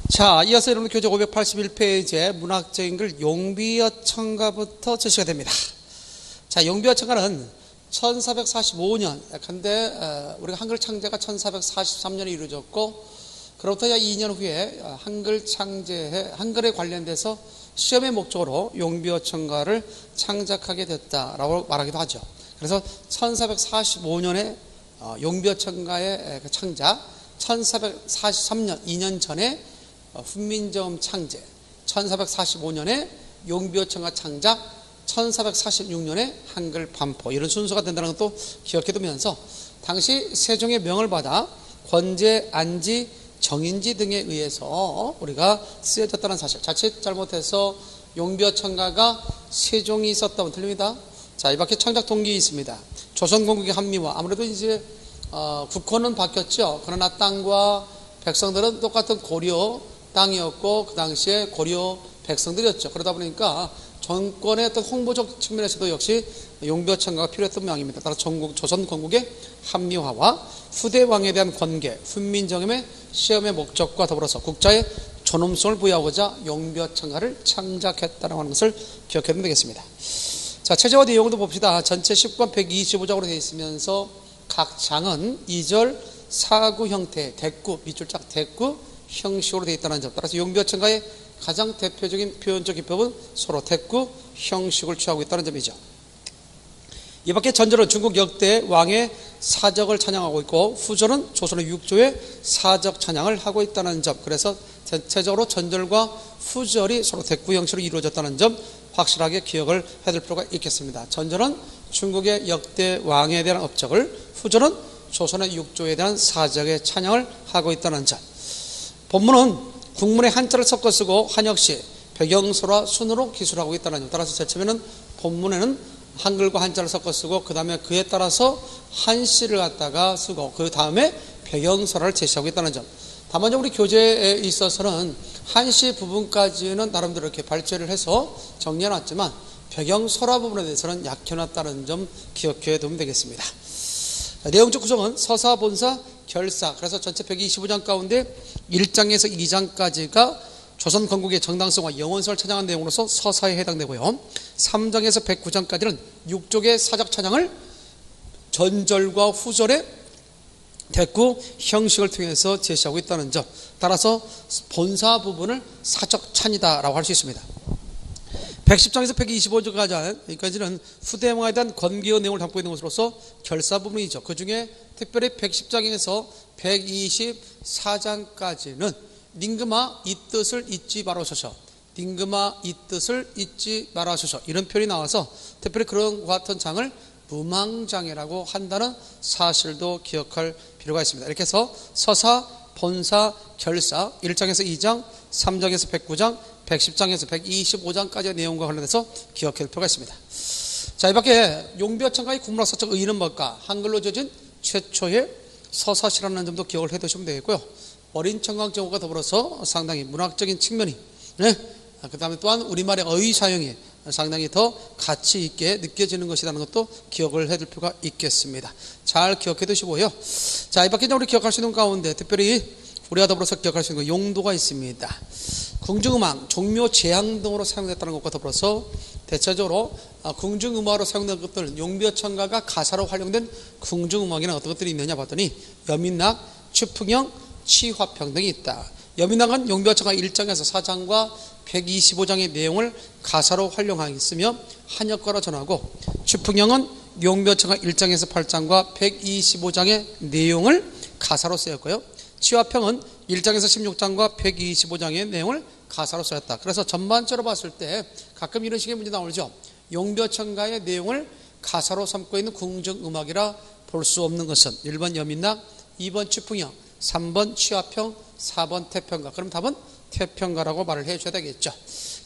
자, 이어서 여러분 교재 581페이지에 문학적인 글 용비어천가부터 제시가 됩니다. 자, 용비어천가는 1445년, 근데 우리가 한글 창제가 1443년에 이루어졌고, 그로부터 약 2년 후에 한글 창제해 한글에 관련돼서 시험의 목적으로 용비어천가를 창작하게 됐다라고 말하기도 하죠. 그래서 1445년에 용비어천가의 창작, 1443년 2년 전에 훈민정음 창제, 1445년에 용비어천가 창작, 1446년에 한글 반포, 이런 순서가 된다는 것도 기억해두면서 당시 세종의 명을 받아 권제, 안지, 정인지 등에 의해서 우리가 쓰여졌다는 사실, 자칫 잘못해서 용비어천가가 세종이 썼다면 틀립니다. 자, 이 밖에 창작 동기 있습니다. 조선건국의 합리화, 아무래도 이제 국호는 바뀌었죠. 그러나 땅과 백성들은 똑같은 고려 땅이었고 그 당시에 고려 백성들이었죠. 그러다 보니까 정권의 어떤 홍보적 측면에서도 역시 용비어천가가 필요했던 모양입니다. 따라서 조선건국의 합리화와 후대 왕에 대한 권계, 훈민정음의 시험의 목적과 더불어서 국자의 존엄성을 부여하고자 용비어천가를 창작했다는 것을 기억해두면 되겠습니다. 자, 체제와 내용도 봅시다. 전체 10권 125장으로 되어 있으면서 각 장은 2절 사구 형태, 대구, 밑줄짝 대구 형식으로 되어 있다는 점, 따라서 용비어천가의 가장 대표적인 표현적 기법은 서로 대구 형식을 취하고 있다는 점이죠. 이 밖에 전절은 중국 역대 왕의 사적을 찬양하고 있고, 후절은 조선의 육조의 사적 찬양을 하고 있다는 점, 그래서 전체적으로 전절과 후절이 서로 대구 형식으로 이루어졌다는 점 확실하게 기억을 해둘 필요가 있겠습니다. 전절은 중국의 역대 왕에 대한 업적을, 후절은 조선의 육조에 대한 사적의 찬양을 하고 있다는 점. 본문은 국문의 한자를 섞어 쓰고 한역시, 백영소라 순으로 기술하고 있다는 점, 따라서 제처음에는 본문에는 한글과 한자를 섞어 쓰고 그 다음에 그에 따라서 한시를 갖다가 쓰고 그 다음에 백영소라를 제시하고 있다는 점. 다만 우리 교재에 있어서는 한시 부분까지는 나름대로 이렇게 발제를 해서 정리해놨지만 백영소라 부분에 대해서는 약해놨다는 점 기억해 두면 되겠습니다. 자, 내용적 구성은 서사, 본사, 결사, 그래서 전체 125장 가운데 1장에서 2장까지가 조선 건국의 정당성과 영원성을 찬양한 내용으로서 서사에 해당되고요, 3장에서 109장까지는 육족의 사적 찬양을 전절과 후절의 대구 형식을 통해서 제시하고 있다는 점, 따라서 본사 부분을 사적 찬이다라고 할 수 있습니다. 110장에서 125장까지는 후대왕에 대한 권기의 내용을 담고 있는 것으로서 결사 부분이죠. 그 중에 특별히 110장에서 124장까지는 닝금아 이 뜻을 잊지 말아소서, 닝금아 이 뜻을 잊지 말아소서, 이런 표현이 나와서 특별히 그런 것 같은 장을 무망장이라고 한다는 사실도 기억할 필요가 있습니다. 이렇게 해서 서사, 본사, 결사 1장에서 2장, 3장에서 109장, 110장에서 125장까지의 내용과 관련해서 기억할 필요가 있습니다. 자, 이 밖에 용비어천가의 국문학사적 의의는 뭘까? 한글로 지어진 최초의 서사시라는 점도 기억을 해두시면 되겠고요, 어린 청강정어가 더불어서 상당히 문학적인 측면이, 그 다음에 또한 우리말의 어휘 사용이 상당히 더 가치 있게 느껴지는 것이라는 것도 기억을 해둘 필요가 있겠습니다. 잘 기억해 두시고요. 자, 이 밖에 우리 기억할 수 있는 가운데 특별히 우리와 더불어서 기억할 수 있는 용도가 있습니다. 궁중음악, 종묘 제향 등으로 사용됐다는 것과 더불어서 대체적으로 궁중음악으로 사용된 것들, 용비어천가가 가사로 활용된 궁중음악에는 어떤 것들이 있느냐 봤더니 여민락, 추풍영, 치화평 등이 있다. 여민락은 용비어천가 1장에서 4장과 125장의 내용을 가사로 활용하였으며 한역가로 전하고, 추풍영은 용비어천가 1장에서 8장과 125장의 내용을 가사로 쓰였고요, 치화평은 1장에서 16장과 125장의 내용을 가사로 쓰였다. 그래서 전반적으로 봤을 때 가끔 이런 식의 문제 나오죠. 용비어천가의 내용을 가사로 삼고 있는 궁중음악이라 볼 수 없는 것은 1번 여민락, 2번 추풍영, 3번 치화평, 4번 태평가. 그럼 답은 태평가라고 말을 해줘야 되겠죠.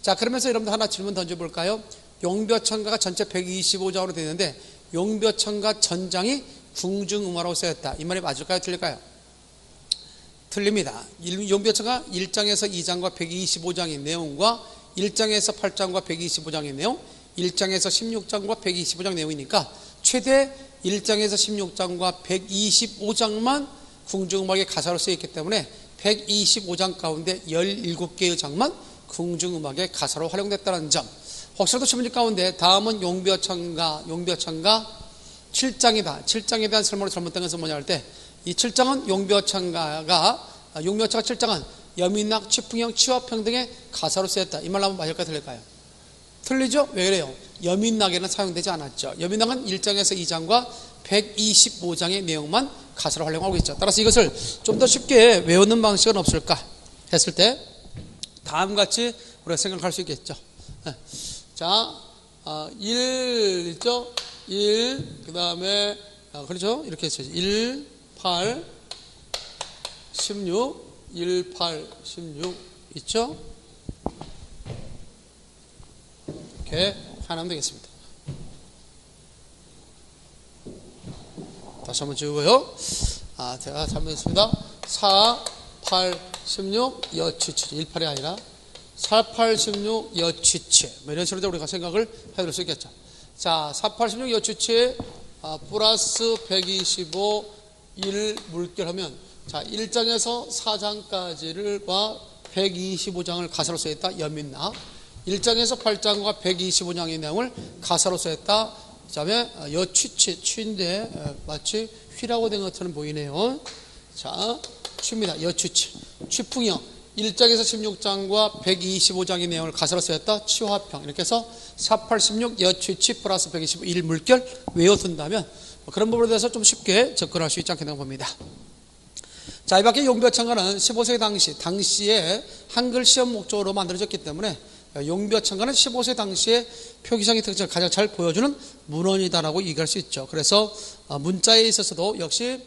자, 그러면서 여러분들 하나 질문 던져볼까요? 용비어천가가 전체 125장으로 되어 있는데 용비어천가 전장이 궁중음악으로 쓰였다. 이 말이 맞을까요? 틀릴까요? 틀립니다. 용비어천가 1장에서 2장과 125장의 내용과 1장에서 8장과 125장의 내용, 1장에서 16장과 125장 내용이니까 최대 1장에서 16장과 125장만 궁중음악의 가사로 쓰였기 때문에 125장 가운데 17개의 장만 궁중음악의 가사로 활용됐다는 점. 혹시라도 신문지 가운데 다음은 용비어천가 7장이다. 7장에 대한 설명을 잘못된 것은 뭐냐 할 때 이 7장은 용비어천가가 7장은 여민낙, 취풍형, 치화평등의 가사로 쓰였다. 이 말 하면 맞을까요? 틀릴까요? 틀리죠? 왜 그래요? 여민낙에는 사용되지 않았죠. 여민낙은 1장에서 2장과 125장의 내용만 가사로 활용하고 있죠. 따라서 이것을 좀 더 쉽게 외우는 방식은 없을까 했을 때 다음같이 우리가 생각할 수 있겠죠. 자, 1 있죠? 1, 그 다음에 그렇죠? 이렇게 했죠. 1, 8, 16, 1, 8, 16 있죠? 이렇게 하나면 되겠습니다. 다시 한번 지우고요. 제가 잘못했습니다. 4, 8, 16, 여취치. 1, 8이 아니라 4, 8, 16, 여취치. 이런 식으로 우리가 생각을 해볼 수 있겠죠. 자, 4, 8, 16, 여취치, 플러스 125, 1 물결하면, 자, 1장에서 4장까지를과 125장을 가사로 써있다. 여민낙. 1장에서 8장과 125장의 내용을 가사로 써있다. 그 다음에 여취치, 취인데 마치 휘라고 된 것처럼 보이네요. 자, 취입니다. 여취치. 취풍형 1장에서 16장과 125장의 내용을 가사로 쓰였다. 치화평. 이렇게 해서 4, 8, 16 여취치 플러스 125 1 물결 외워둔다면 그런 부분에 대해서 좀 쉽게 접근할 수 있지 않겠나 봅니다. 자, 이 밖에 용비어천가는 15세 당시에 한글 시험 목적으로 만들어졌기 때문에 용비어천가는 15세 당시에 표기성의 특징을 가장 잘 보여주는 문헌이다라고 얘기할 수 있죠. 그래서 문자에 있어서도 역시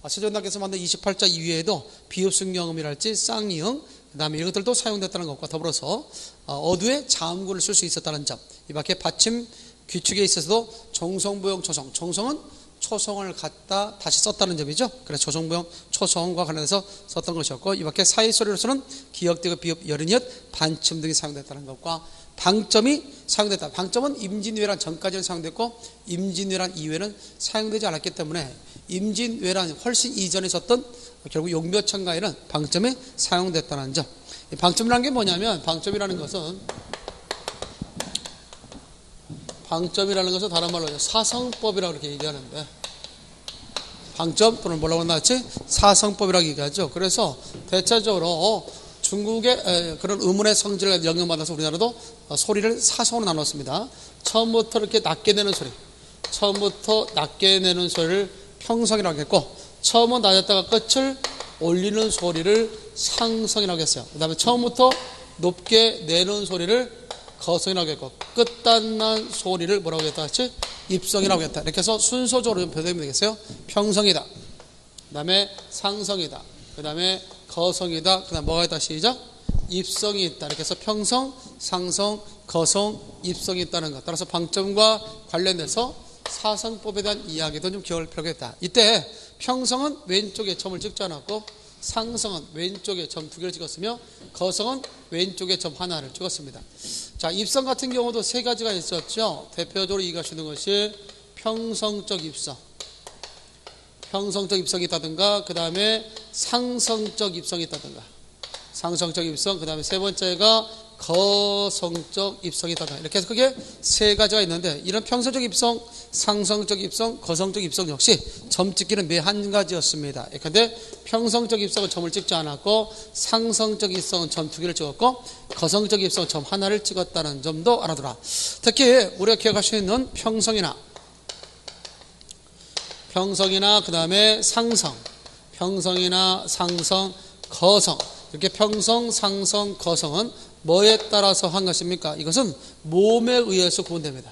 세종대학교에서 만든 28자 이외에도 비읍승경음이랄지 쌍이응, 그 다음에 이런 것들도 사용됐다는 것과 더불어서 어두에 자음구를 쓸 수 있었다는 점. 이 밖에 받침 규칙에 있어서도 정성부영 초성, 정성은 초성을 갖다 다시 썼다는 점이죠. 그래서 조성부영 초성과 관련해서 썼던 것이었고, 이 밖에 사이소리로서는 기역, 디귿, 비읍, 여린이엇, 반침 등이 사용됐다는 것과 방점이 사용됐다. 방점은 임진왜란 전까지는 사용됐고 임진왜란 이후에는 사용되지 않았기 때문에 임진왜란 훨씬 이전에 썼던 결국 용비어천가에는 방점이 사용됐다는 점. 방점이라는 게 뭐냐면 방점이라는 것은 다른 말로 사성법이라고 이렇게 얘기하는데, 방점 또는 뭐라고 나왔지? 사성법이라고 얘기하죠. 그래서 대체적으로 중국의 그런 의문의 성질을 영향받아서 우리나라도 소리를 사성으로 나눴습니다. 처음부터 이렇게 낮게 내는 소리, 처음부터 낮게 내는 소리를 평성이라고 했고, 처음은 낮았다가 끝을 올리는 소리를 상성이라고 했어요. 그 다음에 처음부터 높게 내는 소리를 거성이라고 했고, 끝단난 소리를 뭐라고 했다 했지? 입성이라고 했다. 이렇게 해서 순서적으로 표현되면 되겠어요. 평성이다, 그 다음에 상성이다, 그 다음에 거성이다, 그 다음 뭐가 있다? 시작. 입성이 있다. 이렇게 해서 평성, 상성, 거성, 입성이 있다는 것. 따라서 방점과 관련돼서 사성법에 대한 이야기도 좀 기억을 필요하겠다. 이때 평성은 왼쪽에 점을 찍지 않았고, 상성은 왼쪽에 점 2개를 찍었으며, 거성은 왼쪽에 점 하나를 찍었습니다. 자, 입성 같은 경우도 3가지가 있었죠. 대표적으로 이해할 수 있는 것이 평성적 입성, 평성적 입성이 있다든가, 그 다음에 상성적 입성이 있다든가, 상성적 입성, 그 다음에 세 번째가 거성적 입성이 있다든가. 이렇게 해서 그게 3가지가 있는데, 이런 평성적 입성, 상성적 입성, 거성적 입성 역시 점 찍기는 매 한 가지였습니다. 그런데 평성적 입성은 점을 찍지 않았고, 상성적 입성은 점 2개를 찍었고, 거성적 입성은 점 하나를 찍었다는 점도 알아두라. 특히 우리가 기억할 수 있는 평성이나 그 다음에 상성, 평성이나 상성, 거성, 이렇게 평성, 상성, 거성은 뭐에 따라서 한 것입니까? 이것은 몸에 의해서 구분됩니다.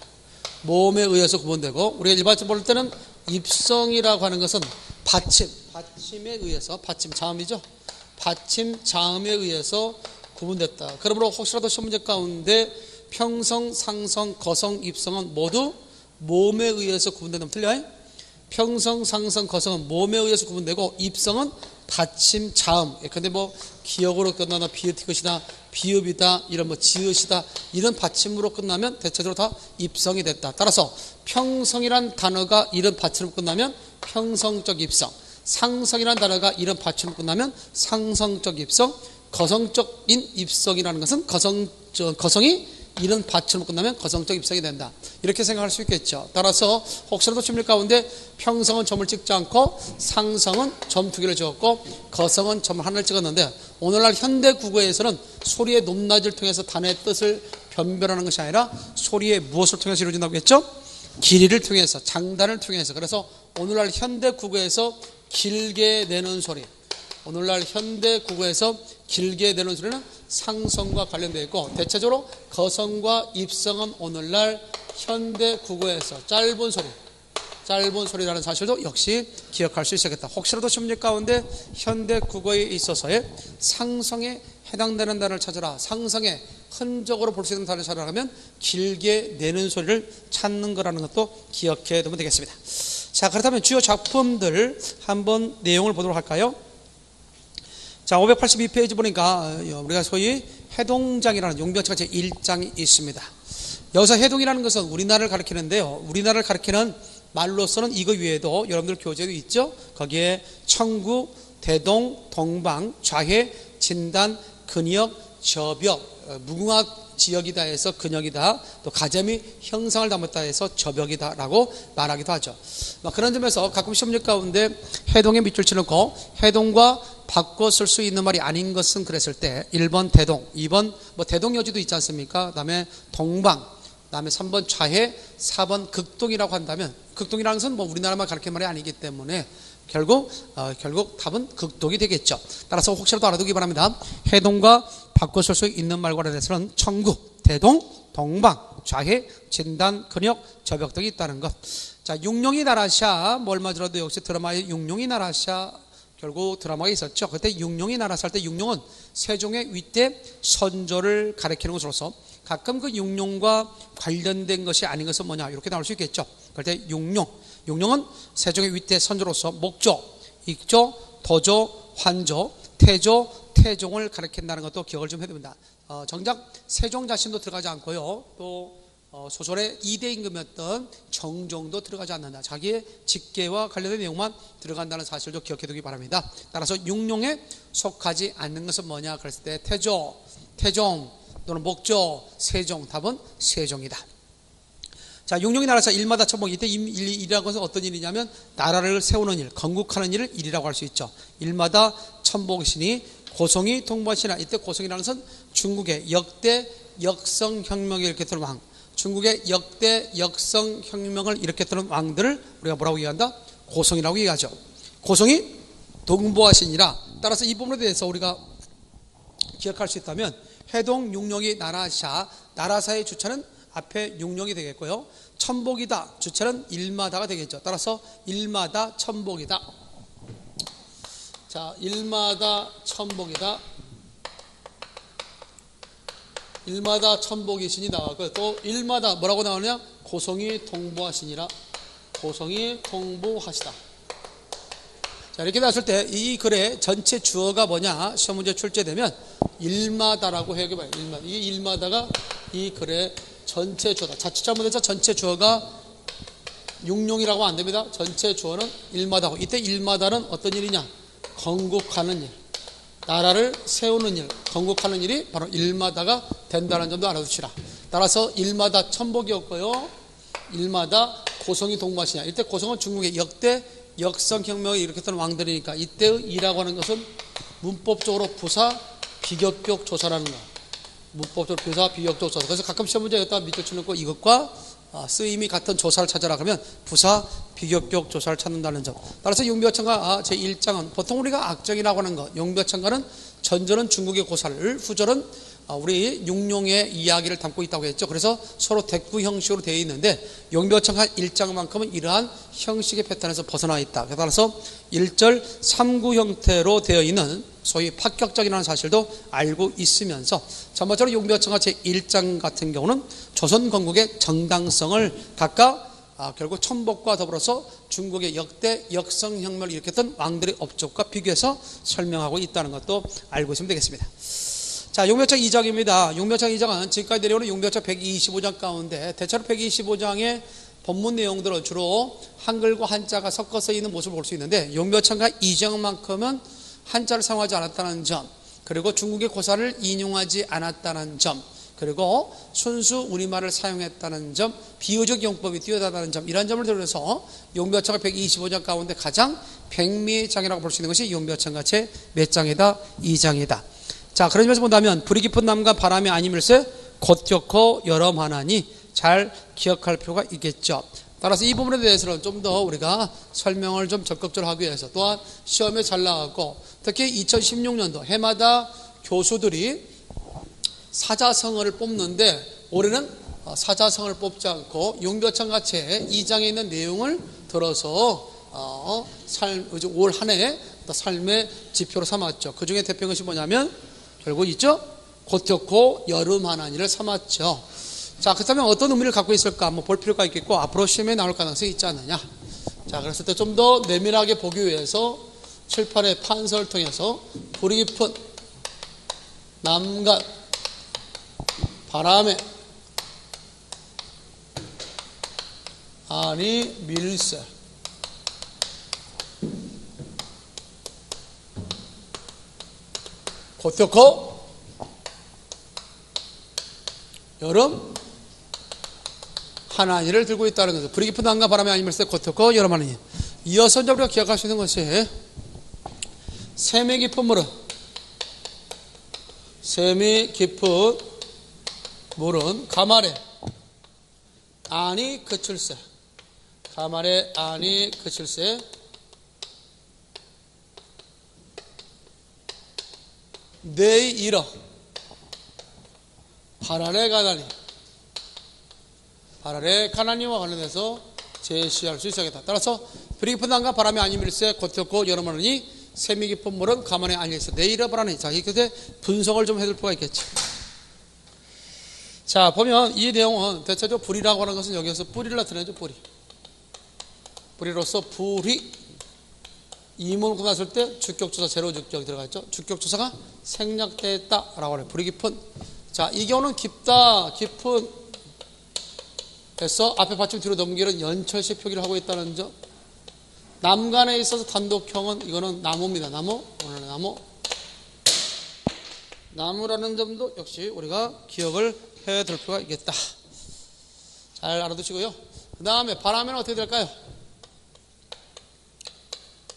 몸에 의해서 구분되고, 우리가 일반적으로 볼 때는 입성이라고 하는 것은 받침에 의해서, 받침 자음이죠. 받침 자음에 의해서 구분됐다. 그러므로 혹시라도 시험문제 가운데 평성, 상성, 거성, 입성은 모두 몸에 의해서 구분된다면 틀려요? 평성, 상성, 거성은 몸에 의해서 구분되고, 입성은 받침 자음. 근데 뭐 기역으로 끝나나 비읍티것이다, 비읍이다, 이런 뭐 지읒이다, 이런 받침으로 끝나면 대체적으로 다 입성이 됐다. 따라서 평성이란 단어가 이런 받침으로 끝나면 평성적 입성, 상성이라는 단어가 이런 받침을 끝나면 상성적 입성, 거성적인 입성이라는 것은 거성이 이런 받침을 끝나면 거성적 입성이 된다. 이렇게 생각할 수 있겠죠. 따라서 혹시라도 심리 가운데 평성은 점을 찍지 않고 상성은 점 2개를 찍었고 거성은 점 하나를 찍었는데 오늘날 현대 국어에서는 소리의 높낮이를 통해서 단어의 뜻을 변별하는 것이 아니라 소리의 무엇을 통해서 이루어진다고 했죠? 길이를 통해서, 장단을 통해서. 그래서 오늘날 현대 국어에서 길게 내는 소리, 오늘날 현대 국어에서 길게 내는 소리는 상성과 관련되어 있고, 대체적으로 거성과 입성은 오늘날 현대 국어에서 짧은 소리라는 사실도 역시 기억할 수 있겠다. 혹시라도 심리 가운데 현대 국어에 있어서의 상성에 해당되는 단어를 찾아라, 상성의 흔적으로 볼 수 있는 단어를 찾아라 하면 길게 내는 소리를 찾는 거라는 것도 기억해 두면 되겠습니다. 자, 그렇다면 주요 작품들 한번 내용을 보도록 할까요? 자, 582페이지 보니까 우리가 소위 해동장이라는 용병처가 제1장이 있습니다. 여기서 해동이라는 것은 우리나라를 가리키는데요, 우리나라를 가리키는 말로서는 이거 외에도 여러분들 교재도 있죠. 거기에 청구, 대동, 동방, 좌해, 진단, 근역, 저벽, 무궁화 지역이다 해서 근역이다, 또 가점이 형상을 담았다 해서 저벽이다 라고 말하기도 하죠. 그런 점에서 가끔 시험지 가운데 해동에 밑줄 치놓고 해동과 바꿔 쓸 수 있는 말이 아닌 것은 그랬을 때 1번 대동, 2번 대동 여지도 있지 않습니까? 그 다음에 동방, 그 다음에 3번 좌해, 4번 극동이라고 한다면, 극동이라는 것은 우리나라만 가르치는 말이 아니기 때문에 결국 답은 극동이 되겠죠. 따라서 혹시라도 알아두기 바랍니다. 해동과 바꿔 쓸 수 있는 말과 대해서는 청구, 대동, 동방, 좌해, 진단, 근역, 저벽 등이 있다는 것. 자, 육룡이 나라샤, 얼마 전에도 역시 드라마에 육룡이 나라샤 결국 드라마가 있었죠. 그때 육룡이 나라샤 할 때 육룡은 세종의 위대 선조를 가리키는 것으로서 가끔 그 육룡과 관련된 것이 아닌 것은 뭐냐 이렇게 나올 수 있겠죠. 그럴 때 육룡은 세종의 위대 선조로서 목조, 익조, 도조, 환조, 태조, 태종을 가리킨다는 것도 기억을 좀 해야 됩니다. 정작 세종 자신도 들어가지 않고요, 또 소설의 2대 임금이었던 정종도 들어가지 않는다. 자기의 직계와 관련된 내용만 들어간다는 사실도 기억해 두기 바랍니다. 따라서 육룡에 속하지 않는 것은 뭐냐 그랬을 때 태조, 태종 또는 목조, 세종, 답은 세종이다. 자, 육룡이 나라에서 일마다 천복, 이때 일이라는 것은 어떤 일이냐면 나라를 세우는 일, 건국하는 일을 일이라고 할 수 있죠. 일마다 천복이시니 고송이 통보하시나, 이때 고송이라는 것은 중국의 역대 역성혁명을 일으켰던 왕, 중국의 역대 역성혁명을 일으켰던 왕들을 우리가 뭐라고 얘기한다? 고송이라고 얘기하죠. 고송이 통보하시니라. 따라서 이 부분에 대해서 우리가 기억할 수 있다면 해동 육룡이 나라샤, 나라사의 주체는 앞에 육룡이 되겠고요, 천복이다 주체는 일마다가 되겠죠. 따라서 일마다 천복이다. 자, 일마다 천복이다, 일마다 천복이시니 나왔고요. 또 일마다 뭐라고 나오느냐? 고송이 통보하시니라. 고송이 통보하시다. 자, 이렇게 나왔을 때 이 글의 전체 주어가 뭐냐 시험 문제 출제되면 일마다라고 해석해봐요. 일마다. 이 일마다가 이 글의 전체 주어다. 자칫 잘못해서 전체 주어가 육룡이라고 안 됩니다. 전체 주어는 일마다고. 이때 일마다는 어떤 일이냐? 건국하는 일, 나라를 세우는 일, 건국하는 일이 바로 일마다가 된다는 점도 알아두시라. 따라서 일마다 천복이었고요, 일마다 고성이 동무하시냐. 이때 고성은 중국의 역대 역성혁명을 일으켰던 왕들이니까 이때의 이라고 하는 것은 문법적으로 부사 비격격 조사라는 거. 문법적으로 부사 비격격 조사. 그래서 가끔 시험 문제에 여기다 밑줄 쳐놓고 이것과 쓰임이 같은 조사를 찾아라 그러면 부사 비격격 조사를 찾는다는 점. 따라서 용비어천가 제1장은 보통 우리가 악정이라고 하는 것, 용비어천가는 전절은 중국의 고사를, 후절은 우리 육룡의 이야기를 담고 있다고 했죠. 그래서 서로 대꾸 형식으로 되어 있는데 용비어천가 1장만큼은 이러한 형식의 패턴에서 벗어나 있다. 따라서 1절 3구 형태로 되어 있는 소위 파격적이라는 사실도 알고 있으면서 전반적으로 용비어천가 제1장 같은 경우는 조선 건국의 정당성을 각각 결국 천복과 더불어서 중국의 역대 역성혁명을 일으켰던 왕들의 업적과 비교해서 설명하고 있다는 것도 알고 있으면 되겠습니다. 자, 용비어천 2장입니다. 용비어천 2장은 지금까지 내려오는 용비어천 125장 가운데 대체로 125장의 본문 내용들은 주로 한글과 한자가 섞어서 있는 모습을 볼 수 있는데 용비어천가 이정만큼은 한자를 사용하지 않았다는 점, 그리고 중국의 고사를 인용하지 않았다는 점, 그리고 순수 우리말을 사용했다는 점, 비유적 용법이 뛰어나다는 점, 이런 점을 들어서 용비어천가 125장 가운데 가장 백미의 장이라고 볼 수 있는 것이 용비어천가 제 몇 장이다? 2장이다. 자, 그런 점에서 본다면 불이 깊은 남과 바람이 아니밀세 곧 좋고 여름하나니 잘 기억할 필요가 있겠죠. 따라서 이 부분에 대해서는 좀 더 우리가 설명을 좀 적극적으로 하기 위해서, 또한 시험에 잘 나가고 특히 2016년도 해마다 교수들이 사자성어를 뽑는데 올해는 사자성어를 뽑지 않고 용비어천가 제 2장에 있는 내용을 들어서 올 한 해 삶의 지표로 삼았죠. 그 중에 대표인 것이 뭐냐면 결국 있죠? 곧 좋고 여름하나니를 삼았죠. 자, 그렇다면 어떤 의미를 갖고 있을까 한번 볼 필요가 있겠고 앞으로 시험에 나올 가능성이 있지 않느냐. 자, 그랬을 때 좀 더 내밀하게 보기 위해서 7, 8의 판서를 통해서 불이 깊은 남과 바람에 아니 밀세 곧 좋고 여름 하나니를 들고 있다는 거죠. 불이 깊은 남과 바람에 아니밀세 곧 좋고 여름 하나니. 이어서 우리가 기억할 수 있는 것이 샘이 깊은 물은 가말에 안이 그칠세. 가말에 안이 그칠세. 내 이러 바랄의 가나니와 관련해서 제시할 수 있어야겠다. 따라서 불이 깊은 남과 바람이 아니밀세 곧 좋고 여름 하나니 샘이 깊은 물은 가만에 아니밀세 내 이러 바라니. 자, 이렇게 분석을 좀 해둘 필요가 있겠죠. 자, 보면 이 내용은 대체적으로 불이라고 하는 것은 여기에서 뿌리를 나타내죠. 뿌리로서 불이 이문을 끝났을 때 주격조사 제로 주격이 들어가 있죠. 주격조사가 생략됐다라고 해요. 불이 깊은. 자, 이 경우는 깊다, 깊은 해서 앞에 받침 뒤로 넘기는 연철식 표기를 하고 있다는 점. 남간에 있어서 단독형은 이거는 나무입니다. 나무라는 점도 역시 우리가 기억을 해둘 필요가 있겠다. 잘 알아두시고요. 그 다음에 바람에는 어떻게 될까요?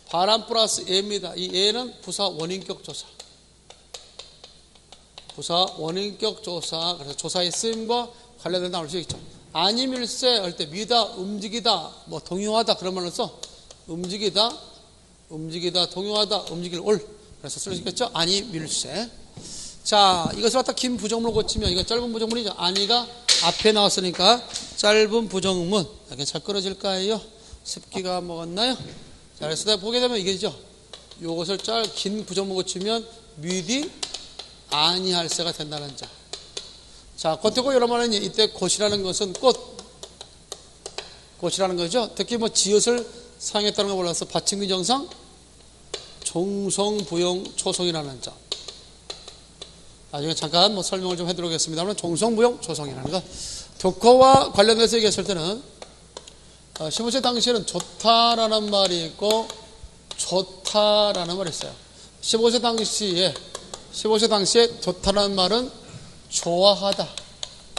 바람 플러스 예입니다. 이 예는 부사 원인격 조사. 그래서 조사의 쓰임과 관련된 나올 수 있죠. 아니밀세 할 때 미다, 움직이다, 뭐 동요하다 그런 말로 써. 움직이다, 동요하다, 움직일 올. 그래서 쓸 수 있겠죠. 아니밀세. 자, 이것을 갖다 긴 부정문으로 고치면 이거 짧은 부정문이죠. 아니가 앞에 나왔으니까 짧은 부정문. 이렇게 잘 끊어질까요? 습기가 먹었나요? 자, 그래서 보게 되면 이게죠. 요것을 긴 부정문 고치면 미디 아니할세가 된다는 자. 자, 겉되고 여러분은 이때 곧이라는 것은 곧이라는 거죠. 특히 뭐 지읒을 사용했다는 걸 몰라서 받침기 정상 종성, 부용, 초성이라는 자. 나중에 잠깐 뭐 설명을 좀 해드리겠습니다만 종성, 부용, 초성이라는 거. 독거와 관련돼서 얘기했을 때는 15세 당시에는 좋다라는 말이 있고 좋다라는 말이 있어요. 15세 당시에 좋다라는 말은 좋아하다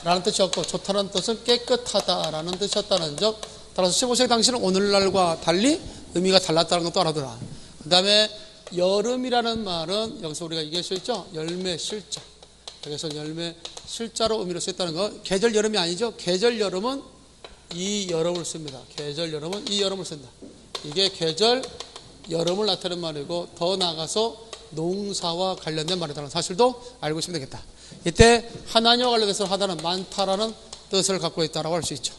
라는 뜻이었고 좋다라는 뜻은 깨끗하다 라는 뜻이었다는 점. 따라서 15세 당시는 오늘날과 달리 의미가 달랐다는 것도 알아둬라. 그 다음에 여름이라는 말은 여기서 우리가 얘기할 수 있죠. 열매 실자. 여기서 열매 실자로 의미로 쓰였다는 거. 계절 여름이 아니죠. 계절 여름은 이 여름을 씁니다. 계절 여름은 이 여름을 쓴다. 이게 계절 여름을 나타내는 말이고 더 나아가서 농사와 관련된 말이라는 사실도 알고 있으면 되겠다. 이때 하나니와 관련해서 하다는 많다라는 뜻을 갖고 있다고 할 수 있죠.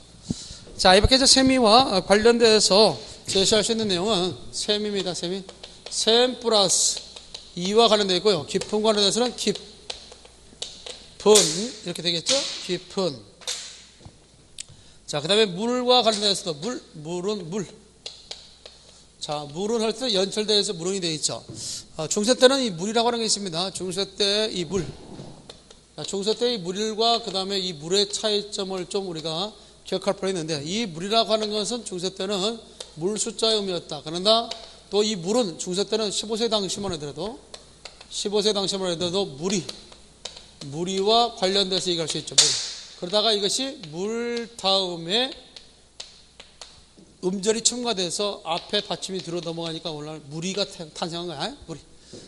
자, 이밖에 세미와 관련돼서 제시할 수 있는 내용은 셈입니다. 셈 플러스 이와 관련되어 있고요. 깊은 관련돼서는 깊은 이렇게 되겠죠. 깊은. 자, 그 다음에 물과 관련돼서도 물은 물. 자, 물은 할 때 연철대에서 물은이 되어 있죠. 중세 때는 이 물이라고 하는 게 있습니다. 중세 때 이 물. 중세 때 이 물과 그 다음에 이 물의 차이점을 좀 우리가 기억할 필요가 있는데, 이 물이라고 하는 것은 중세 때는 물 숫자의 의미였다. 그러나 또 이 물은 중세 때는 15세 당시만 하더라도 무리와 관련돼서 얘기할 수 있죠. 무리. 그러다가 이것이 물 다음에 음절이 첨가돼서 앞에 받침이 들어 넘어가니까 오늘날 무리가 탄생한 거야. 무리.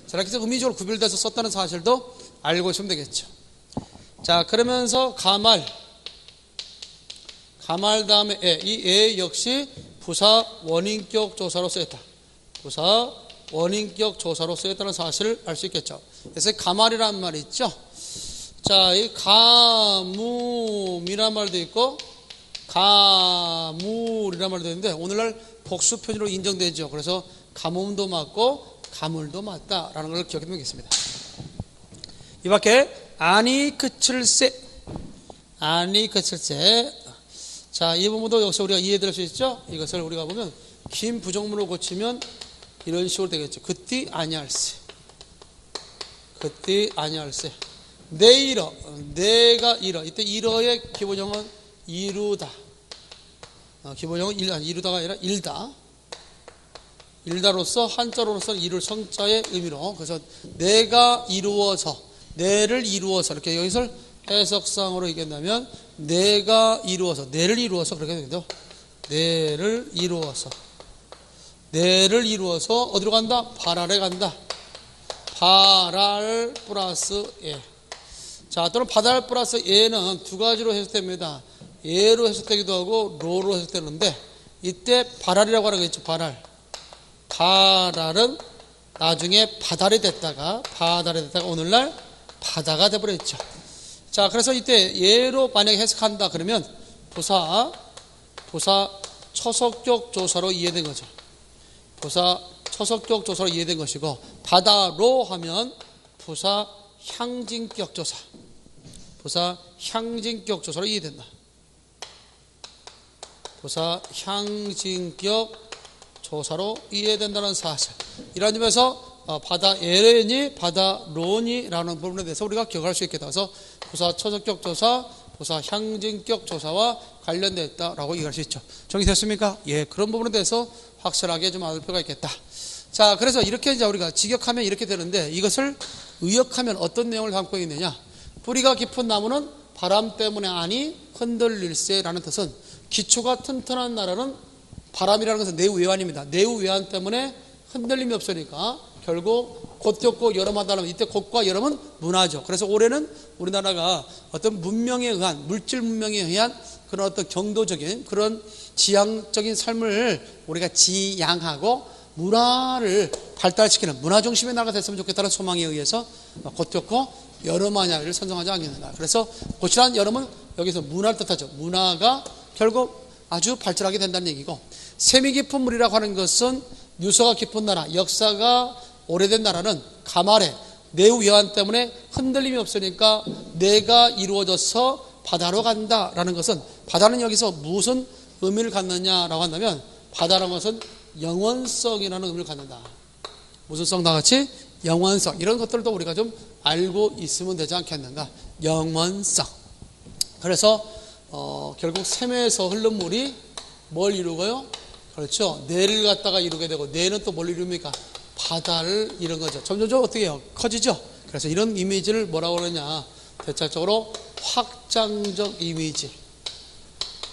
자, 이렇게 해서 의미적으로 구별돼서 썼다는 사실도 알고 있으면 되겠죠. 자, 그러면서 가말 다음에 이 애 역시 부사 원인격 조사로 쓰였다. 부사 원인격 조사로 쓰였다는 사실을 알 수 있겠죠. 그래서 가말이라는 말이 있죠. 자, 이 가뭄이란 말도 있고 가물이란 말도 있는데 오늘날 복수 표준으로 인정되죠. 그래서 가뭄도 맞고 가물도 맞다라는 걸 기억해 두면 되겠습니다. 이 밖에 아니 그칠세. 자, 이 부분도 여기서 우리가 이해될 수 있죠. 이것을 우리가 보면 긴 부정문으로 고치면 이런 식으로 되겠죠. 그띠 아니할세. 내일어, 내가 이러. 이때 이러의 기본형은 이루다. 기본형은 이루다가 아니라 일다. 일다로서 한자로서는 이룰 성자의 의미로. 그래서 내가 이루어서, 내를 이루어서 이렇게 여기서 해석상으로 얘기한다면 내가 이루어서, 내를 이루어서 그렇게 되겠죠. 내를 이루어서 어디로 간다? 발알에 간다. 발알 플러스 예. 자, 또는 발알 플러스 예는 두 가지로 해석됩니다. 예로 해석되기도 하고 로로 해석되는데 이때 발알이라고 하는 거 있죠. 발알은 나중에 바달이 됐다가 오늘날 바다가 돼버렸죠. 자, 그래서 이때 예로 만약에 해석한다 그러면 부사 초속격 조사로 이해된 거죠. 부사 초속격 조사로 이해된 것이고, 바다로 하면 부사 향진격 조사로 이해된다. 부사 향진격 조사로 이해된다는 사실. 이런 점에서 바다 예련이 바다론이라는 부분에 대해서 우리가 기억할 수 있겠다. 그래서 부사 초속격 조사, 부사 향진격 조사와 관련되어 있다라고 얘기할 수 있죠. 정리됐습니까? 예, 그런 부분에 대해서 확실하게 좀 알 필요가 있겠다. 자, 그래서 이렇게 이제 우리가 직역하면 이렇게 되는데 이것을 의역하면 어떤 내용을 담고 있느냐? 뿌리가 깊은 나무는 바람 때문에 아니 흔들릴세라는 뜻은 기초가 튼튼한 나라는 바람이라는 것은 내우 외환입니다. 내우 외환 때문에 흔들림이 없으니까 결국 곧겹고 여름하다는 이때 곧과 여름은 문화죠. 그래서 올해는 우리나라가 어떤 문명에 의한 물질 문명에 의한 그런 어떤 경도적인 그런 지향적인 삶을 우리가 지향하고 문화를 발달시키는 문화 중심의 나라가 됐으면 좋겠다는 소망에 의해서 곧겹고 여름하냐를 선정하지 않겠는가. 그래서 곧이란 여름은 여기서 문화를 뜻하죠. 문화가 결국 아주 발전하게 된다는 얘기고, 셈이 깊은 물이라고 하는 것은 유서가 깊은 나라, 역사가 오래된 나라는 가말에 내우 외환 때문에 흔들림이 없으니까 내가 이루어져서 바다로 간다라는 것은, 바다는 여기서 무슨 의미를 갖느냐라고 한다면 바다라는 것은 영원성이라는 의미를 갖는다. 무슨 성 다같이? 영원성. 이런 것들도 우리가 좀 알고 있으면 되지 않겠는가. 영원성. 그래서 결국 샘에서 흐른 물이 뭘 이루고요? 그렇죠. 내를 갖다가 이루게 되고, 내는 또 뭘 이룹니까? 바다를 이룬 거죠. 점점 어떻게 해요? 커지죠. 그래서 이런 이미지를 뭐라고 그러냐? 대체적으로 확장적 이미지.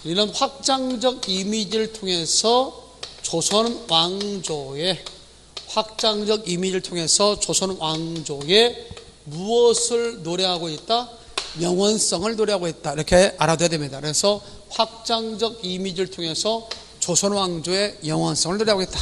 이런 확장적 이미지를 통해서 조선 왕조의 무엇을 노래하고 있다? 영원성을 노래하고 있다. 이렇게 알아둬야 됩니다. 그래서 확장적 이미지를 통해서 조선 왕조의 영원성을 노래하고 있다.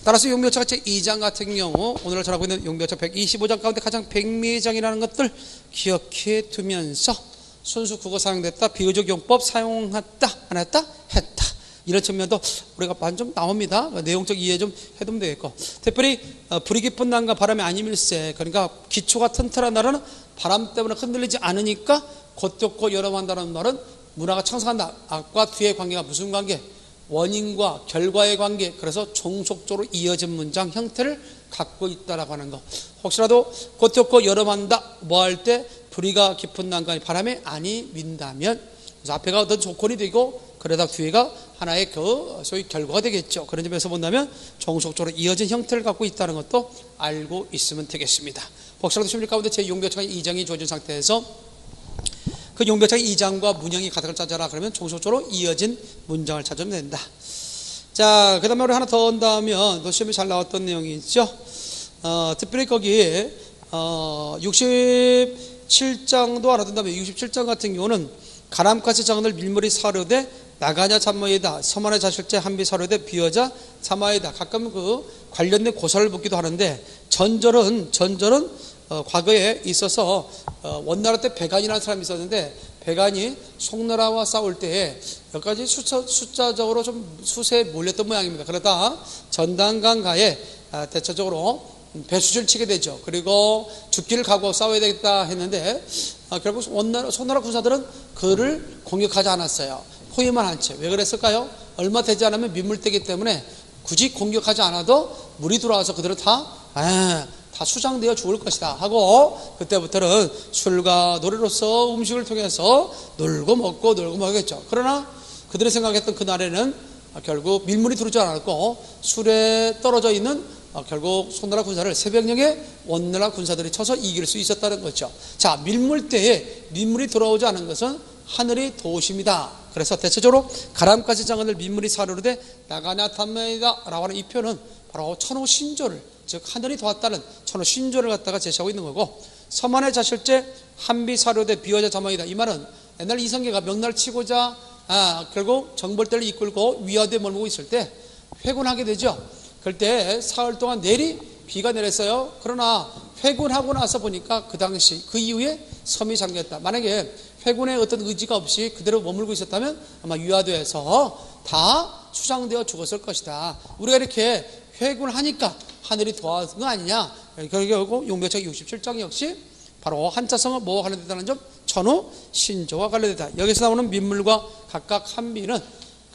따라서 용비어처 제2장 같은 경우 오늘 전하고 있는 용비어처 125장 가운데 가장 백미장이라는 것들 기억해 두면서 순수 국어 사용됐다, 비유적 용법 사용했다, 안 했다, 했다. 이런 측면도 우리가 좀 나옵니다. 내용적 이해 좀 해두면 되겠고, 특별히 불이 깊은 난과 바람이 아님일세. 그러니까 기초가 튼튼한 나라는 바람 때문에 흔들리지 않으니까 곧겹고 여름한다는 말은 문화가 창성한다. 앞과 뒤의 관계가 무슨 관계? 원인과 결과의 관계. 그래서 종속적으로 이어진 문장 형태를 갖고 있다라고 하는 거. 혹시라도 곧겹고 여름한다 뭐 할 때 불이가 깊은 난간이 바람에 아니 민다면, 그래서 앞에가 어떤 조건이 되고 그러다 뒤에가 하나의 그 소위 결과가 되겠죠. 그런 점에서 본다면 종속적으로 이어진 형태를 갖고 있다는 것도 알고 있으면 되겠습니다. 복사라도 심리 가운데 제6묘창의 2장이 주어진 상태에서 그 용묘창의 2장과 문형이 가닥을 짜져라 그러면 종속적으로 이어진 문장을 찾으면 된다. 자, 그 다음에 우리 하나 더 온다면 또 시험에 잘 나왔던 내용이 있죠. 특별히 거기 67장도 알아둔다면 67장 같은 경우는 가람까지 장을 밀물이 사료되 나가냐 참모이다 서만의 자실제 한비 사료되 비어자 참아이다. 가끔 그 관련된 고사를 묻기도 하는데 전절은 과거에 있어서 원나라 때 배간이라는 사람이 있었는데 배간이 송나라와 싸울 때에 몇 가지 숫자적으로 좀 수세에 몰렸던 모양입니다. 그러다 전당강가에 대체적으로 배수를 치게 되죠. 그리고 죽기를 각오하고 싸워야 되겠다 했는데 결국 송나라 군사들은 그를 공격하지 않았어요. 포위만 한 채. 왜 그랬을까요? 얼마 되지 않으면 민물대기 때문에 굳이 공격하지 않아도 물이 들어와서 그들은 다 수장되어 죽을 것이다 하고 그때부터는 술과 노래로서 음식을 통해서 놀고 먹겠죠. 그러나 그들이 생각했던 그날에는 결국 밀물이 들어오지 않았고 술에 떨어져 있는 결국 송나라 군사를 새벽녘에 원나라 군사들이 쳐서 이길 수 있었다는 거죠. 자, 밀물대에 민물이 들어오지 않은 것은 하늘이 도우십니다. 그래서 대체적으로 가람까지 장하늘 민물이 사르르되 나가냐 탐매이다 라고 하는 이 표현은 바로 천호신조를, 즉 하늘이 도왔다는 천호신조를 갖다가 제시하고 있는 거고, 서만의 자실제 한비 사료대 비어자 자망이다. 이 말은 옛날 이성계가 명날 치고자 결국 정벌대를 이끌고 위화대에 머물고 있을 때 회군하게 되죠. 그럴 때 사흘 동안 내리 비가 내렸어요. 그러나 회군하고 나서 보니까 그 당시 그 이후에 섬이 잠겼다. 만약에 회군의 어떤 의지가 없이 그대로 머물고 있었다면 아마 위화대에서 다 수장되어 죽었을 것이다. 우리가 이렇게 회군하니까 하늘이 도와준 거 아니냐. 결국 용묘책 67장 역시 바로 한자성어 뭐와 관련되다는 점, 천우 신조와 관련되다. 여기서 나오는 민물과 각각 한비는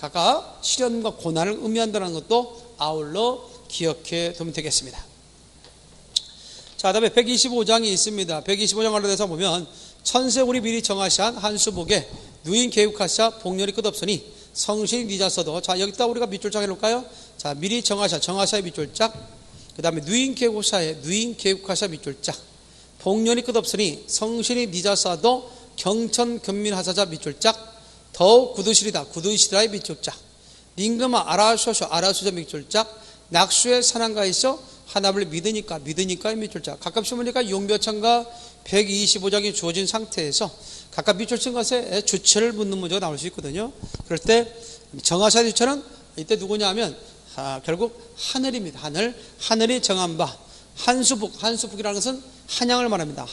각각 시련과 고난을 의미한다는 것도 아울러 기억해 두면 되겠습니다. 자, 다음에 125장이 있습니다. 125장 관련돼서 보면 천세 우리 미리 정하시한 한수복에 누인 계획하사 복렬이 끝없으니 성신이 니자서도. 자, 여기다 우리가 밑줄짝 해놓을까요? 자, 미리 정하샤의 밑줄짝, 그 다음에 누인 계획하사 밑줄짝, 복렬이 끝없으니 성신이 니자서도 경천근민하사자 밑줄짝, 더욱 굳으시리다의 밑줄짝, 닝금아 아라수자 밑줄짝, 낙수의 산한가 있어 하나를 믿으니까의 밑줄짝. 가끔씩 보니까 용묘창과 125장이 주어진 상태에서 각각 밑줄친 것에 주체를 묻는 문제가 나올 수 있거든요. 그럴 때 정하사의 주체는 이때 누구냐면 결국 하늘입니다. 하늘이 정한 바. 한수북이라는 것은 한양을 말합니다.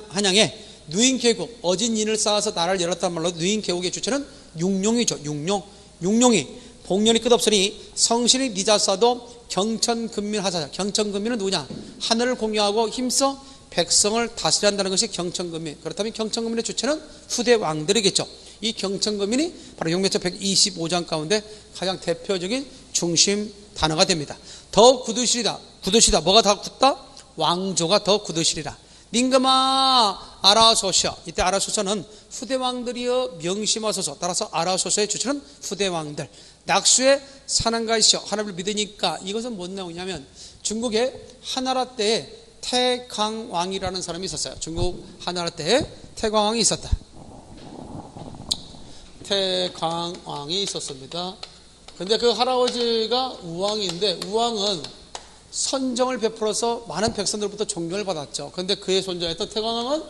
한양에 누인계국, 어진 인을 쌓아서 나라를 열었단 말로 누인계국의 주체는 육룡이죠. 육룡이 복년이 끝없으니 성신이 니자사도 경천근민하사자. 경천근민은 누구냐? 하늘을 공유하고 힘써 백성을 다스려 한다는 것이 경천근민. 그렇다면 경천근민의 주체는 후대 왕들이겠죠. 이 경천근민이 바로 용묘책 125장 가운데 가장 대표적인 중심 단어가 됩니다. 더 굳으시리다. 뭐가 더 굳다? 왕조가 더 굳으시리라. 닝금아 아라소셔. 이때 아라소서는 후대 왕들이여 명심하소서. 따라서 아라소서의 주체는 후대 왕들. 낙수의 산한가이시여. 하나님을 믿으니까. 이것은 뭔 내용이냐면 중국의 하나라 때에 태광왕이라는 사람이 있었어요. 중국 하나라 때에 태광왕이 있었다. 태광왕이 있었습니다. 근데 그 할아버지가 우왕인데, 우왕은 선정을 베풀어서 많은 백성들부터 존경을 받았죠. 그런데 그의 손자였던 태광왕은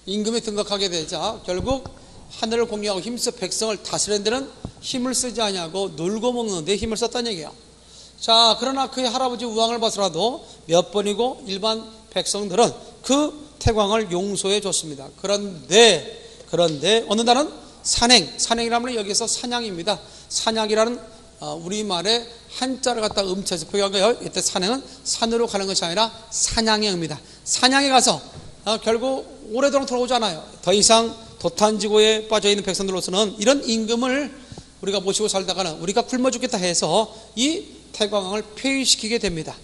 임금에 등극하게 되자 결국 하늘을 공유하고 힘써 백성을 다스리는 데는 힘을 쓰지 아니하고 놀고 먹는 데 힘을 썼다는 얘기예요. 자, 그러나 그의 할아버지 우왕을 봐서라도 몇 번이고 일반 백성들은 그 태광을 용서해 줬습니다. 그런데 어느 날은 산행이라면 여기서 사냥입니다. 사냥이라는 우리말의 한자를 갖다 음치해서 표기한 거예요. 이때 산행은 산으로 가는 것이 아니라 사냥의 의미다. 사냥에 가서 결국 오래도록 돌아오지 않아요. 더 이상 도탄지고에 빠져있는 백성들로서는 이런 임금을 우리가 모시고 살다가는 우리가 굶어 죽겠다 해서 이 태광왕을 폐위시키게 됩니다.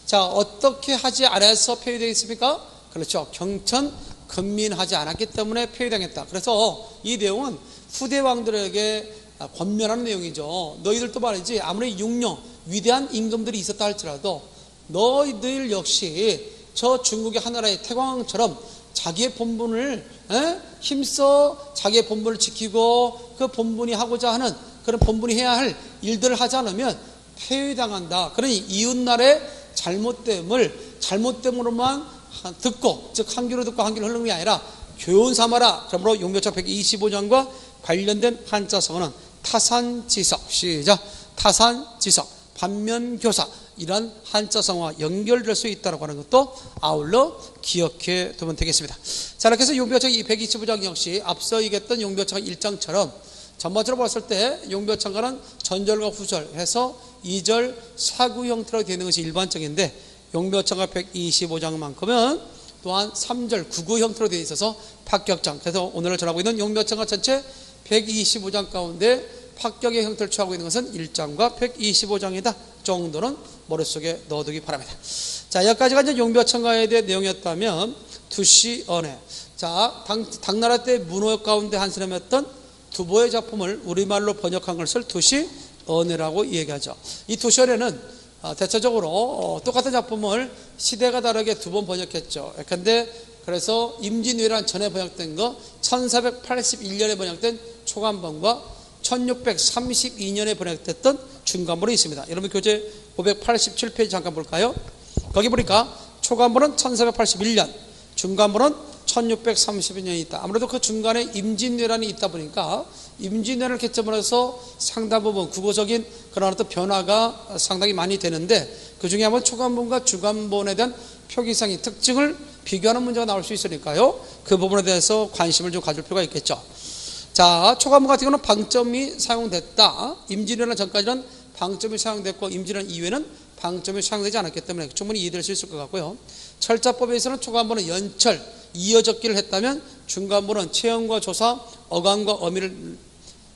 자, 어떻게 하지 않아서 폐위되어 있습니까? 그렇죠. 경천근민하지 않았기 때문에 폐위당했다. 그래서 이 내용은 후대 왕들에게 권면하는 내용이죠. 너희들도 말이지 아무리 융령 위대한 임금들이 있었다 할지라도 너희들 역시 저 중국의 하나라의 태광처럼 자기의 본분을 힘써 자기의 본분을 지키고 그 본분이 하고자 하는 그런 본분이 해야 할 일들을 하지 않으면 폐위당한다. 그러니 이웃나라의 잘못됨으로만 듣고, 즉 한 귀로 듣고 한 귀로 흐르는 게 아니라 교훈 삼아라. 그러므로 용묘청 125장과 관련된 한자성어는 타산지석, 시작, 타산지석, 반면교사, 이런 한자성어와 연결될 수 있다고 하는 것도 아울러 기억해 두면 되겠습니다. 자, 이렇게 해서 용묘청 125장 역시 앞서 얘기했던 용묘청 1장처럼 전반적으로 봤을 때 용묘청가는 전절과 후절 해서 2절 사구 형태로 되어 있는 것이 일반적인데 용묘청가 125장만큼은 또한 3절 구구 형태로 되어 있어서 합격장. 그래서 오늘 전하고 있는 용묘청가 전체 125장 가운데 합격의 형태를 취하고 있는 것은 1장과 125장이다 정도는 머릿속에 넣어두기 바랍니다. 자, 여기까지가 이제 용묘청가에 대한 내용이었다면 두시언해. 자, 당나라 때 문호 가운데 한 사람이었던 두보의 작품을 우리말로 번역한 것을 두시언해라고 얘기하죠. 이 두시언해는 대체적으로 똑같은 작품을 시대가 다르게 두 번 번역했죠. 근데 그래서 임진왜란 전에 번역된 거 1481년에 번역된 초간본과 1632년에 번역됐던 중간본이 있습니다. 여러분 교재 587페이지 잠깐 볼까요? 거기 보니까 초간본은 1481년, 중간본은 1632년이 있다. 아무래도 그 중간에 임진왜란이 있다 보니까 임진왜란을 개점으로 해서 상당 부분 국어적인 그런 어떤 변화가 상당히 많이 되는데 그 중에 한번 초간본과 중간본에 대한 표기상의 특징을 비교하는 문제가 나올 수 있으니까요. 그 부분에 대해서 관심을 좀 가질 필요가 있겠죠. 자, 초간본 같은 경우는 방점이 사용됐다. 임진왜란 전까지는 방점이 사용됐고 임진왜란 이후에는 방점이 사용되지 않았기 때문에 충분히 이해될 수 있을 것 같고요. 철자법에서는 초간본은 연철, 이어 적기를 했다면 중간본은 체험과 조사, 어감과 어미를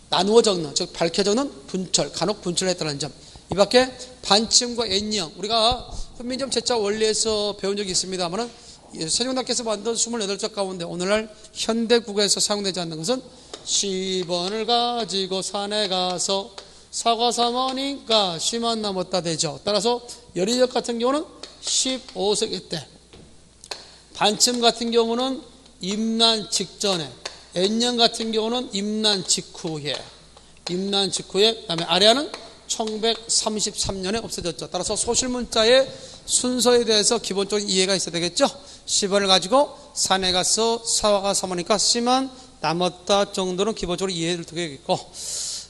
나누어 적는, 즉 밝혀 적는 분철, 간혹 분철을 했다는 점. 이 밖에 반침과 엔령, 우리가 훈민점 제자 원리에서 배운 적이 있습니다만 세종대학교에서 만든 28적 가운데 오늘날 현대국어에서 사용되지 않는 것은 10원을 가지고 산에 가서 사과 사모니까 씨만 남았다 되죠. 따라서 열의적 같은 경우는 15세기 때, 반침 같은 경우는 임난 직전에, 엔령 같은 경우는 임난 직후에, 그다음에 아래아는 1133년에 없어졌죠. 따라서 소실문자의 순서에 대해서 기본적인 이해가 있어야 되겠죠. 10원을 가지고 산에 가서 사과가 사모니까 씨만 남았다 정도는 기본적으로 이해를 되겠고,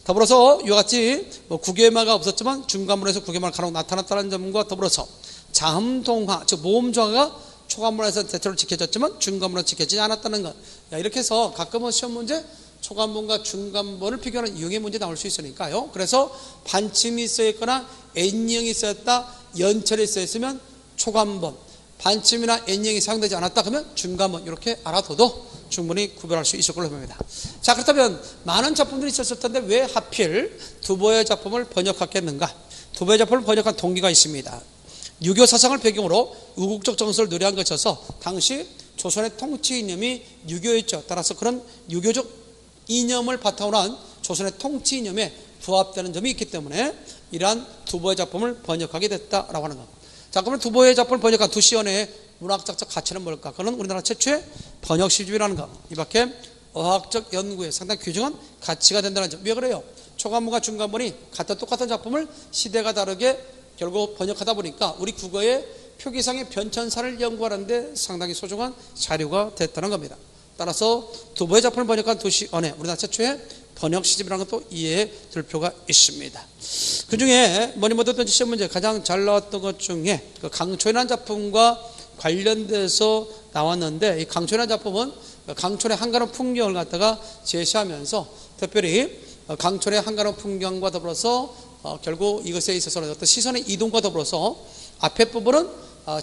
더불어서 이와 같이 구개마가 없었지만 중간문에서 구개마가 간혹 나타났다는 점과 더불어서 자음동화, 즉 모음조화가 초간본에서 대체로 지켜졌지만 중간본에서 지켜지지 않았다는 것. 이렇게 해서 가끔은 시험 문제 초간본과 중간본을 비교하는 유형의 문제 나올 수 있으니까요. 그래서 반침이 있어 있거나 엔령이 있었다, 연철이 있어 있으면 초간본, 반침이나 엔령이 사용되지 않았다 그러면 중간본, 이렇게 알아둬도 충분히 구별할 수 있을 걸로 봅니다. 자, 그렇다면 많은 작품들이 있었을 텐데 왜 하필 두보의 작품을 번역했겠는가? 두보의 작품을 번역한 동기가 있습니다. 유교 사상을 배경으로 우국적 정서를 누려한 것이어서 당시 조선의 통치 이념이 유교였죠. 따라서 그런 유교적 이념을 바탕으로 한 조선의 통치 이념에 부합되는 점이 있기 때문에 이러한 두보의 작품을 번역하게 됐다라고 하는 겁니다. 자, 그러면 두보의 작품을 번역한 두시언의 문학적적 가치는 뭘까? 그건 우리나라 최초의 번역 시집이라는 것. 이 밖에 어학적 연구에 상당히 귀중한 가치가 된다는 점. 왜 그래요? 초간본과 중간본이 똑같은 작품을 시대가 다르게 결국 번역하다 보니까 우리 국어의 표기상의 변천사를 연구하는데 상당히 소중한 자료가 됐다는 겁니다. 따라서 두보의 작품을 번역한 두시언의 우리나라 최초의 번역 시집이라는 것도 이해해 둘 필요가 있습니다. 그 중에 뭐니 뭐든 시험 문제 가장 잘 나왔던 것 중에 그 강촌이라는 작품과 관련돼서 나왔는데, 이 강촌이라는 작품은 강촌의 한가로운 풍경을 갖다가 제시하면서 특별히 강촌의 한가로운 풍경과 더불어서 결국 이것에 있어서는 어떤 시선의 이동과 더불어서 앞에 부분은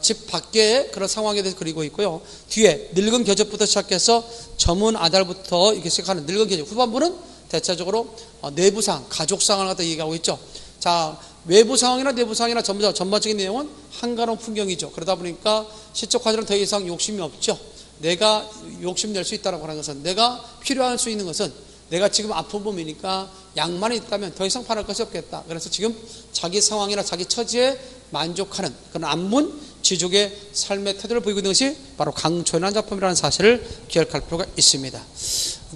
집 밖의 그런 상황에 대해서 그리고 있고요. 뒤에 늙은 겨접부터 시작해서 저문 아달부터 이렇게 시작하는 늙은 겨접, 후반부는 대체적으로 내부 상황, 가족 상황을 갖다 얘기하고 있죠. 자, 외부 상황이나 내부 상황이나 전반적인 내용은 한가로운 풍경이죠. 그러다 보니까 시적 화제는 더 이상 욕심이 없죠. 내가 욕심 낼 수 있다고 하는 것은, 내가 필요할 수 있는 것은 내가 지금 아픈 몸이니까 약만 있다면 더 이상 바랄 것이 없겠다. 그래서 지금 자기 상황이나 자기 처지에 만족하는 그런 안문지족의 삶의 태도를 보이고 있는 것이 바로 강촌이라는 작품이라는 사실을 기억할 필요가 있습니다.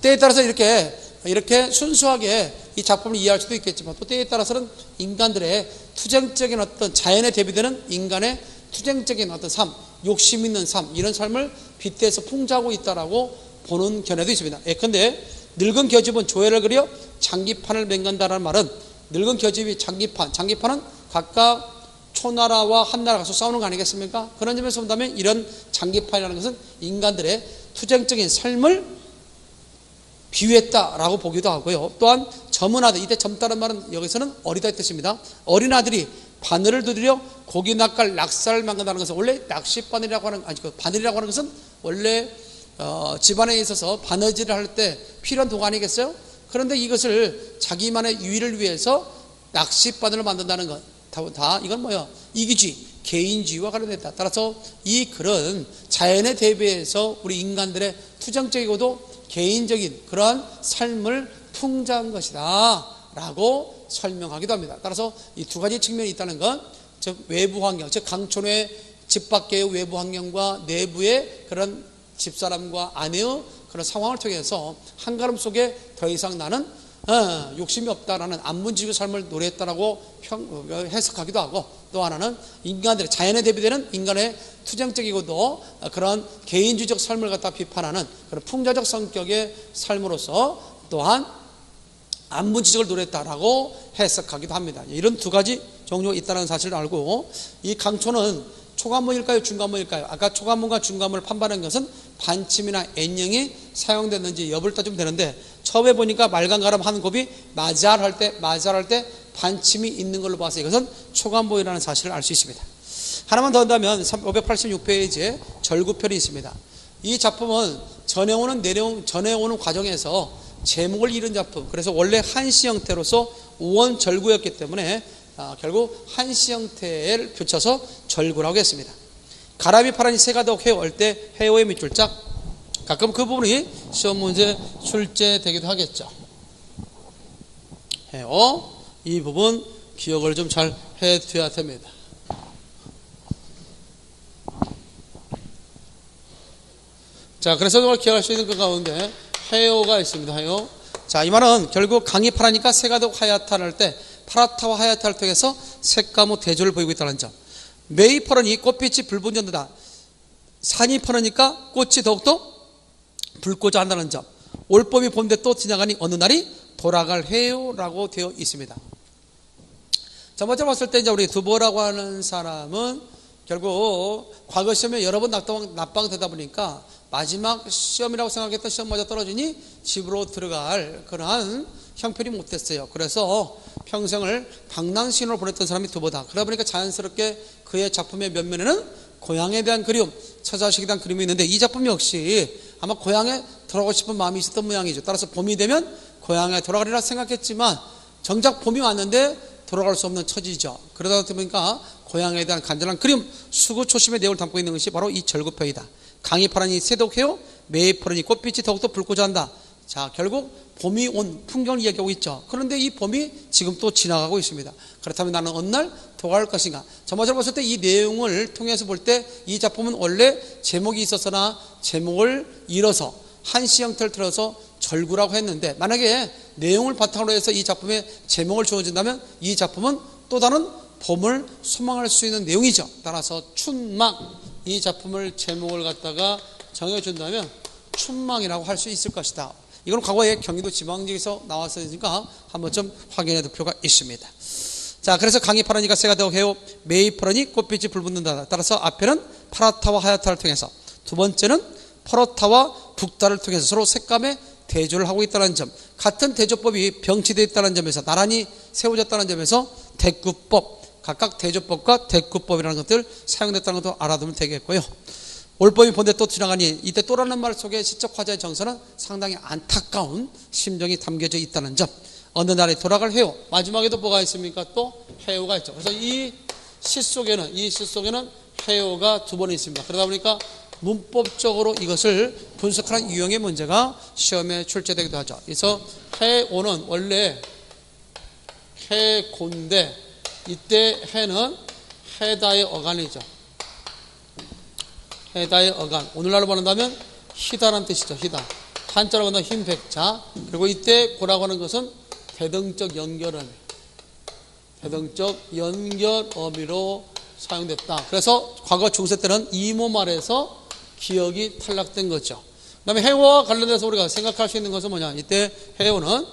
때에 따라서 이렇게 순수하게 이 작품을 이해할 수도 있겠지만 또 때에 따라서는 인간들의 투쟁적인 어떤 자연에 대비되는 인간의 투쟁적인 어떤 삶, 욕심 있는 삶, 이런 삶을 빗대서 풍자하고 있다라고 보는 견해도 있습니다. 예컨대 늙은 겨집은 조회를 그려 장기판을 맹간다라는 말은 늙은 겨집이 장기판은 각각 초나라와 한나라 가서 싸우는 거 아니겠습니까? 그런 점에서 본다면 이런 장기판이라는 것은 인간들의 투쟁적인 삶을 비유했다라고 보기도 하고요. 또한 젊은 아들, 이때 젊다는 말은 여기서는 어리다 뜻입니다. 어린 아들이 바늘을 두드려 고기 낚을 낙사를 만든다는 것은 원래 낚싯바늘이라고 하는 바늘이라고 하는 것은 원래 집안에 있어서 바느질을 할 때 필요한 도구 아니겠어요? 그런데 이것을 자기만의 유의를 위해서 낚싯바늘을 만든다는 것, 다 이건 뭐야? 이기주의, 개인주의와 관련됐다. 따라서 이 글은 자연에 대비해서 우리 인간들의 투쟁적이고도 개인적인 그러한 삶을 풍자한 것이다 라고 설명하기도 합니다. 따라서 이 두 가지 측면이 있다는 것, 즉 외부 환경, 즉 강촌의 집 밖의 외부 환경과 내부의 그런 집사람과 아내의 그런 상황을 통해서 한가름 속에 더 이상 나는 욕심이 없다라는 안문지의 삶을 노래했다라고 해석하기도 하고, 또 하나는 인간들의 자연에 대비되는 인간의 투쟁적이고도 그런 개인주의적 삶을 갖다 비판하는 그런 풍자적 성격의 삶으로서 또한 안문지적을 노래했다라고 해석하기도 합니다. 이런 두 가지 종류가 있다는 사실을 알고, 이 강촌은 초관문일까요, 중관문일까요? 아까 초관문과 중관문을 판단한 것은 반침이나 N형이 사용됐는지 여부를 따지면 되는데, 처음에 보니까 말간가람 한 곱이 마잘할 때 반침이 있는 걸로 봐서 이것은 초관문이라는 사실을 알 수 있습니다. 하나만 더 한다면 586페이지에 절구편이 있습니다. 이 작품은 전해오는 과정에서 제목을 잃은 작품, 그래서 원래 한시 형태로서 우원절구였기 때문에 결국 한시 형태를 붙여서 절구라고 했습니다. 가람이 파란이 새가 더욱 해올 때 해오의 밑줄짝, 가끔 그 부분이 시험 문제 출제되기도 하겠죠. 해오, 이 부분 기억을 좀 잘 해둬야 됩니다. 자, 그래서 오늘 기억할 수 있는 그 가운데 해오가 있습니다. 해오. 자, 이 말은 결국 강이 파라니까 새가 더욱 하얗다 할 때 파랗다와 하얗다를 통해서 색감의 대조를 보이고 있다는 점. 매이 퍼러니 꽃빛이 불분전도다. 산이 퍼러니까 꽃이 더욱더 붉고자 한다는 점. 올봄이 봄되 또 지나가니 어느 날이 돌아갈 해요라고 되어 있습니다. 자, 먼저 봤을 때 이제 우리 두보라고 하는 사람은 결국 과거 시험에 여러 번 납방되다 보니까 마지막 시험이라고 생각했던 시험마저 떨어지니 집으로 들어갈 그러한 형편이 못됐어요. 그래서 평생을 방랑신으로 보냈던 사람이 두보다. 그러다 보니까 자연스럽게 그의 작품의 면면에는 고향에 대한 그리움, 처자식에 대한 그림이 있는데, 이 작품 역시 아마 고향에 돌아가고 싶은 마음이 있었던 모양이죠. 따라서 봄이 되면 고향에 돌아가리라 생각했지만 정작 봄이 왔는데 돌아갈 수 없는 처지죠. 그러다 보니까 고향에 대한 간절한 그림, 수구초심의 내용을 담고 있는 것이 바로 이 절구표이다. 강이 파라니 새독해요, 매이 퍼러니 꽃빛이 더욱더 붉고자 한다. 자, 결국 봄이 온 풍경을 이야기하고 있죠. 그런데 이 봄이 지금 또 지나가고 있습니다. 그렇다면 나는 어느 날 돌아갈 것인가? 저마저 봤을 때 이 내용을 통해서 볼 때 이 작품은 원래 제목이 있었으나 제목을 잃어서 한시 형태를 틀어서 절구라고 했는데, 만약에 내용을 바탕으로 해서 이 작품의 제목을 주어진다면 이 작품은 또 다른 봄을 소망할 수 있는 내용이죠. 따라서 춘망, 이 작품을 제목을 갖다가 정해준다면 춘망이라고 할 수 있을 것이다. 이건 과거에 경기도 지방지에서 나왔으니까 한번 좀 확인해 둘 필요가 있습니다. 자, 그래서 강이 파라니까 새가 더욱 해요, 매이 퍼러니 꽃빛이 불붙는다. 따라서 앞에는 파랗다와 하얗다를 통해서, 두 번째는 퍼렇다와 붉다를 통해서 서로 색감의 대조를 하고 있다는 점, 같은 대조법이 병치되어 있다는 점에서, 나란히 세워졌다는 점에서 대구법, 각각 대조법과 대구법이라는 것들 사용됐다는 것도 알아두면 되겠고요. 올봄이 본데 또 지나가니, 이때 또라는 말 속에 시적 화자의 정서는 상당히 안타까운 심정이 담겨져 있다는 점. 어느 날에 돌아갈 해요. 마지막에도 뭐가 있습니까? 또 해요가 있죠. 그래서 이 시 속에는 해요가 두 번 있습니다. 그러다 보니까 문법적으로 이것을 분석하는 유형의 문제가 시험에 출제되기도 하죠. 그래서 해오는 원래 해고인데 이때 해는 해다의 어간이죠. 해다의 어간. 오늘날로 말한다면 희다라는 뜻이죠. 희다. 한자로 보면 힘백자. 그리고 이때 고라고 하는 것은 대등적 연결어미. 대등적 연결어미로 사용됐다. 그래서 과거 중세 때는 이모말에서 기억이 탈락된 거죠. 그 다음에 해와 관련돼서 우리가 생각할 수 있는 것은 뭐냐. 이때 해오는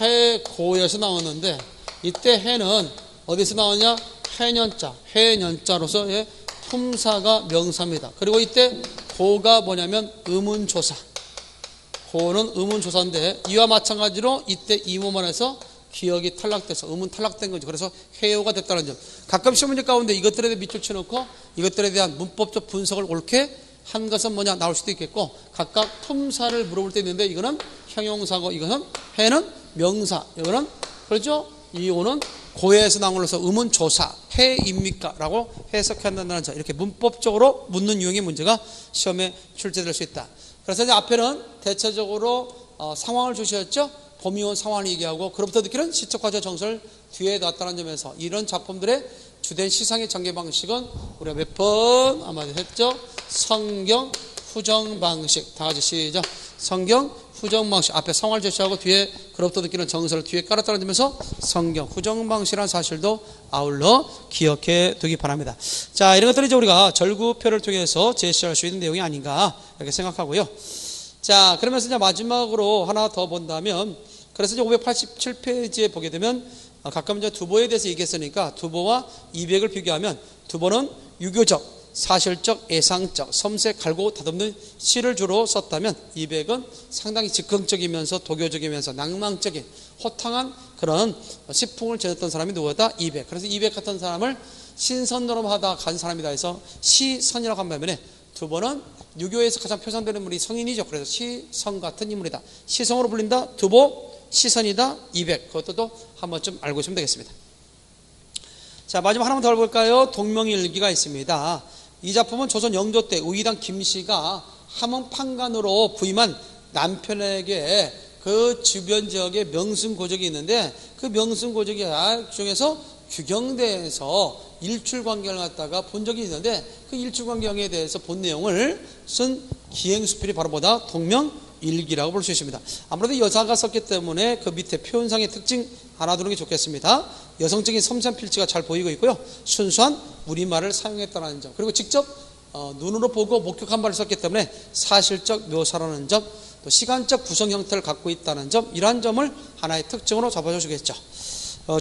해고에서 나왔는데 이때 해는 어디서 나왔냐? 해년자. 해년자로서의 품사가 명사입니다. 그리고 이때 고가 뭐냐면 의문조사. 고는 의문조사인데 이와 마찬가지로 이때 이모말에서 기억이 탈락돼서 의문 탈락된 거죠. 그래서 해오가 됐다는 점. 가끔 시험 문제 가운데 이것들에 대해 밑줄 쳐놓고 이것들에 대한 문법적 분석을 옳게 한 것은 뭐냐 나올 수도 있겠고 각각 품사를 물어볼 때 있는데 이거는 형용사고 이거는 해는 명사. 이거는 그렇죠? 이오는 고해에서 나온 걸로서 의문조사 해입니까? 라고 해석한다는 점. 이렇게 문법적으로 묻는 유형의 문제가 시험에 출제될 수 있다. 그래서 이제 앞에는 대체적으로 상황을 주셨죠. 봄이 온 상황을 얘기하고 그로부터 느끼는 시적 과제 정서를 뒤에 놨다는 점에서 이런 작품들의 주된 시상의 전개 방식은 우리가 몇 번 아마 했죠. 성경 후정 방식. 다 같이 시작. 성경 후정 방식. 앞에 상황을 제시하고 뒤에 그로부터 느끼는 정서를 뒤에 깔았다는 점에서 성경 후정 방식이라는 사실도 아울러 기억해 두기 바랍니다. 자, 이런 것들이 이제 우리가 절구표를 통해서 제시할 수 있는 내용이 아닌가 이렇게 생각하고요. 자, 그러면서 이제 마지막으로 하나 더 본다면, 그래서 이제 587페이지에 보게 되면 가끔 이제 두보에 대해서 얘기했으니까 두보와 이백을 비교하면 두보는 유교적, 사실적, 예상적, 섬세, 갈고 다듬는 시를 주로 썼다면 이백은 상당히 즉흥적이면서 도교적이면서 낭만적인 호탕한 그런 시풍을 지녔던 사람이 누구다? 이백. 그래서 이백 같은 사람을 신선으로 하다 간 사람이다 해서 시선이라고 한 반면에 두보는 유교에서 가장 표상되는 인물이 성인이죠. 그래서 시성 같은 인물이다. 시성으로 불린다. 두보, 시선이다. 이백. 그것도 한 번쯤 알고 있으면 되겠습니다. 자, 마지막 하나만 더 볼까요? 동명일기가 있습니다. 이 작품은 조선 영조 때 우의당 김씨가 함흥 판관으로 부임한 남편에게 그 주변 지역에 명승고적이 있는데 그 명승고적이 중에서 규경대에서 일출광경을 갖다가 본 적이 있는데 그 일출광경에 대해서 본 내용을 쓴 기행수필이 바로 뭐다? 동명일기라고 볼 수 있습니다. 아무래도 여자가 썼기 때문에 그 밑에 표현상의 특징 알아두는 게 좋겠습니다. 여성적인 섬세한 필치가 잘 보이고 있고요. 순수한 우리말을 사용했다는 점. 그리고 직접 눈으로 보고 목격한 바를 썼기 때문에 사실적 묘사라는 점, 또 시간적 구성 형태를 갖고 있다는 점, 이러한 점을 하나의 특징으로 잡아주시겠죠.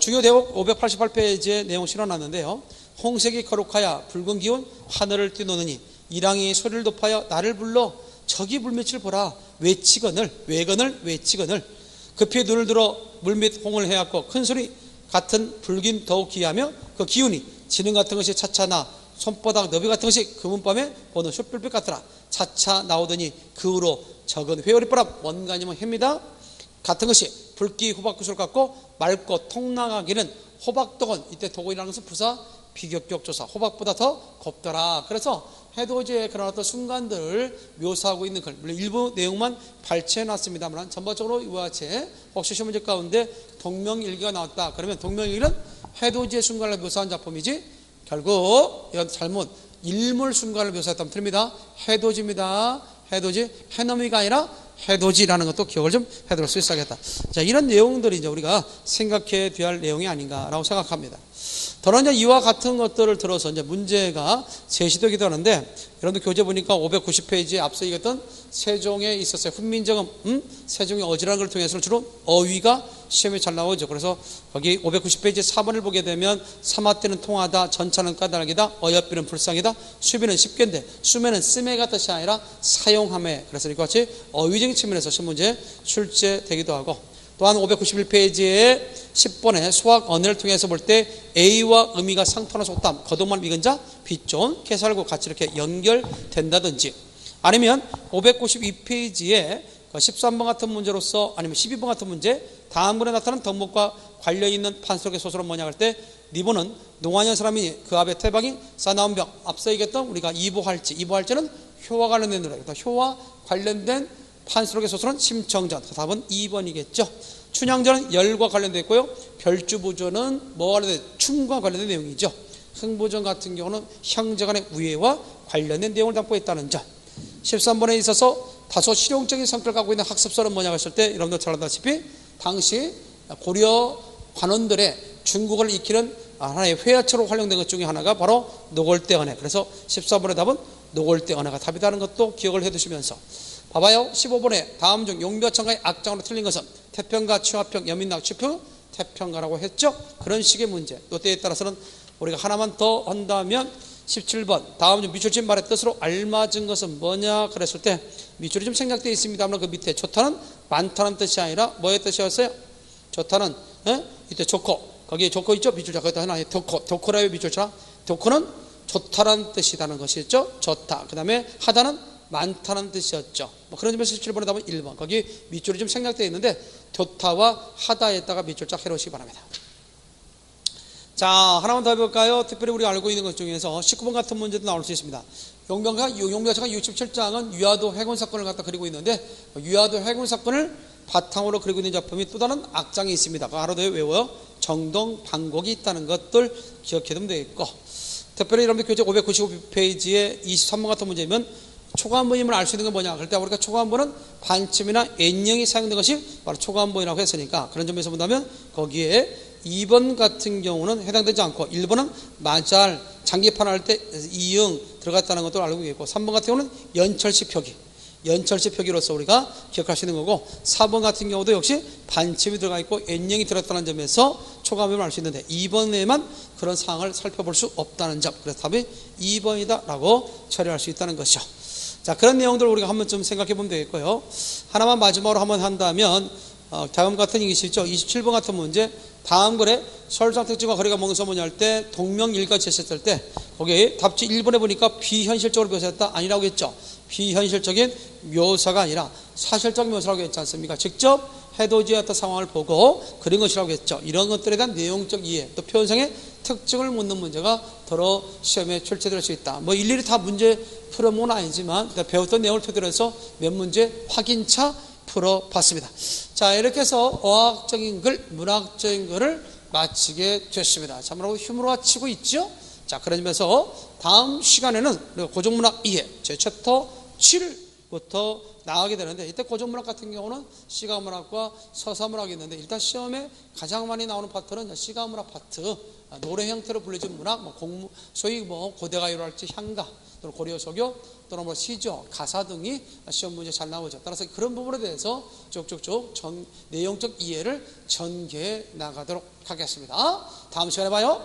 중요 대목 588페이지에 내용 실어놨는데요. 홍색이 거룩하여 붉은 기운 하늘을 뛰노느니 이랑이 소리를 높여 나를 불러 저기 물밑을 보라 외치거늘 외건을 외치거늘 급히 눈을 들어 물밑 홍을 해왔고 큰 소리 같은 불긴 더욱 기하며 그 기운이 지능 같은 것이 차차 나 손바닥 너비 같은 것이 금은밤에 보는 숯불빛 같더라. 차차 나오더니 그 후로 적은 회오리바람 원간이면 해입니다. 같은 것이 불기 호박구슬 같고 맑고 통나가기는 호박독은 이때 독이라는 것은 부사 비격격 조사 호박보다 더 곱더라. 그래서 해돋이의 그런 어떤 순간들을 묘사하고 있는 글, 물론 일부 내용만 발췌해 놨습니다만 전반적으로 이와 같이 혹시 시험 문제 가운데 동명일기가 나왔다 그러면 동명일기는 해돋이의 순간을 묘사한 작품이지 결국 이건 잘못 일몰 순간을 묘사했다면 틀립니다. 해돋이입니다. 해돋이 해넘이가 아니라 해돋이라는 것도 기억을 좀 해둘 수 있어야겠다. 자, 이런 내용들이 이제 우리가 생각해 둬야 할 내용이 아닌가라고 생각합니다. 더는 이제 이와 같은 것들을 들어서 이제 문제가 제시되기도 하는데, 여러분들 교재 보니까 590페이지에 앞서 얘기했던 세종에 있었어요. 훈민정음, 세종의 어지라는 걸 통해서 주로 어휘가 시험에 잘 나오죠. 그래서 거기 590페이지 4번을 보게 되면 사마때는 통하다, 전차는 까닭이다, 어여삐는 불상이다, 수비는 십견데, 수매는 쓰매가 뜻이 아니라 사용함에. 그래서 이와 같이 어휘적인 측면에서 시험 문제 출제되기도 하고, 또한 591페이지에 10번에 수학 언어를 통해서 볼 때 A와 의미가 상통하는 속담, 거듭만 익은 자, 빗존, 개살고 같이 이렇게 연결된다든지, 아니면 592페이지에 13번 같은 문제로서 아니면 12번 같은 문제, 다음번에 나타난 덕목과 관련 있는 판석의 소설은 뭐냐 할 때 니보는 농한년 사람이 그 앞에 태방이 싸나운 병, 앞서 얘기했던 우리가 이보할지, 이보할지는 효와 관련된 노래. 효와 관련된 판소록의 소설은 심청전. 답은 2번이겠죠. 춘향전은 열과 관련되어 있고요. 별주부조는 뭐와 관련된, 춤과 관련된 내용이죠. 흥부전 같은 경우는 형제 간의 우애와 관련된 내용을 담고 있다는 점. 13번에 있어서 다소 실용적인 성격을 갖고 있는 학습서는 뭐냐고 했을 때 여러분들 잘 알다시피 당시 고려 관원들의 중국어를 익히는 하나의 회화처로 활용된 것 중에 하나가 바로 노골대 언해. 그래서 14번의 답은 노골대 언해가 답이라는 것도 기억을 해두시면서 봐봐요. 15번에 다음 중 용비와 청가의 악장으로 틀린 것은 태평가, 취화평, 여민낙, 취표, 태평가라고 했죠. 그런 식의 문제. 또 때에 따라서는 우리가 하나만 더 한다면 17번 다음 중 밑줄 친 말의 뜻으로 알맞은 것은 뭐냐 그랬을 때 밑줄이 좀 생략되어 있습니다만 그 밑에 좋다는 많다는 뜻이 아니라 뭐의 뜻이었어요? 좋다는 이때 좋고 거기에 좋고 있죠? 밑줄자 거기다 하나 좋고라요 밑줄자. 좋고는 좋다라는 뜻이라는 것이었죠. 좋다. 그 다음에 하다는 많다는 뜻이었죠. 뭐 그런 점에서 17번에 답은 1번. 거기 밑줄이 좀 생략되어 있는데 좋다와 하다에다가 밑줄자 해놓으시기 바랍니다. 자, 하나만 더 해볼까요? 특별히 우리가 알고 있는 것 중에서 19번 같은 문제도 나올 수 있습니다. 용병가 67장은 유아도 해군 사건을 갖다 그리고 있는데 유아도 해군 사건을 바탕으로 그리고 있는 작품이 또 다른 악장이 있습니다. 그 하루도 외워요. 정동 방곡이 있다는 것들 기억해두면 되겠고, 특별히 여러분들 교재 595페이지에 23번 같은 문제면 초관보임을 알 수 있는 건 뭐냐? 그럴 때 우리가 초관보는 반침이나 N형이 사용된 것이 바로 초관보이라고 했으니까 그런 점에서 본다면 거기에 2번 같은 경우는 해당되지 않고 1번은 마잘 장기판 할 때 이응 들어갔다는 것도 알고 있고 3번 같은 경우는 연철시 표기로서 우리가 기억하시는 거고 4번 같은 경우도 역시 반침이 들어가 있고 N형이 들어갔다는 점에서 초감을 알 수 있는데 2번에만 그런 상황을 살펴볼 수 없다는 점. 그래서 답이 2번이다 라고 처리할 수 있다는 것이죠. 자, 그런 내용들을 우리가 한번 좀 생각해 보면 되겠고요. 하나만 마지막으로 한번 한다면 다음 같은 이것이죠. 27번 같은 문제. 다음 글에 설상 특징과 거리가 몽서문이 할 때 동명일가 제시했을 때 거기에 답지 1번에 보니까 비현실적으로 묘사했다 아니라고 했죠. 비현실적인 묘사가 아니라 사실적 묘사라고 했지 않습니까? 직접 해돋이의 어떤 상황을 보고 그린 것이라고 했죠. 이런 것들에 대한 내용적 이해 또 표현상의 특징을 묻는 문제가 더러 시험에 출제될 수 있다. 뭐 일일이 다 문제 풀어본 건 아니지만 배웠던 내용을 토대로 해서 몇 문제 확인차 풀어봤습니다. 자, 이렇게 해서 어학적인 글, 문학적인 글을 마치게 됐습니다. 참으로 휴무로가 치고 있죠. 자, 그런 점에서 다음 시간에는 우리가 고전문학 이해 제 챕터 7부터 나가게 되는데 이때 고전문학 같은 경우는 시가문학과 서사문학이 있는데 일단 시험에 가장 많이 나오는 파트는 시가문학 파트, 노래 형태로 불려진 문학, 소위 고대가요로 할지 향가 또는 고려소교 또는 시조, 가사 등이 시험 문제 잘 나오죠. 따라서 그런 부분에 대해서 쭉쭉쭉 내용적 이해를 전개해 나가도록 하겠습니다. 다음 시간에 봐요.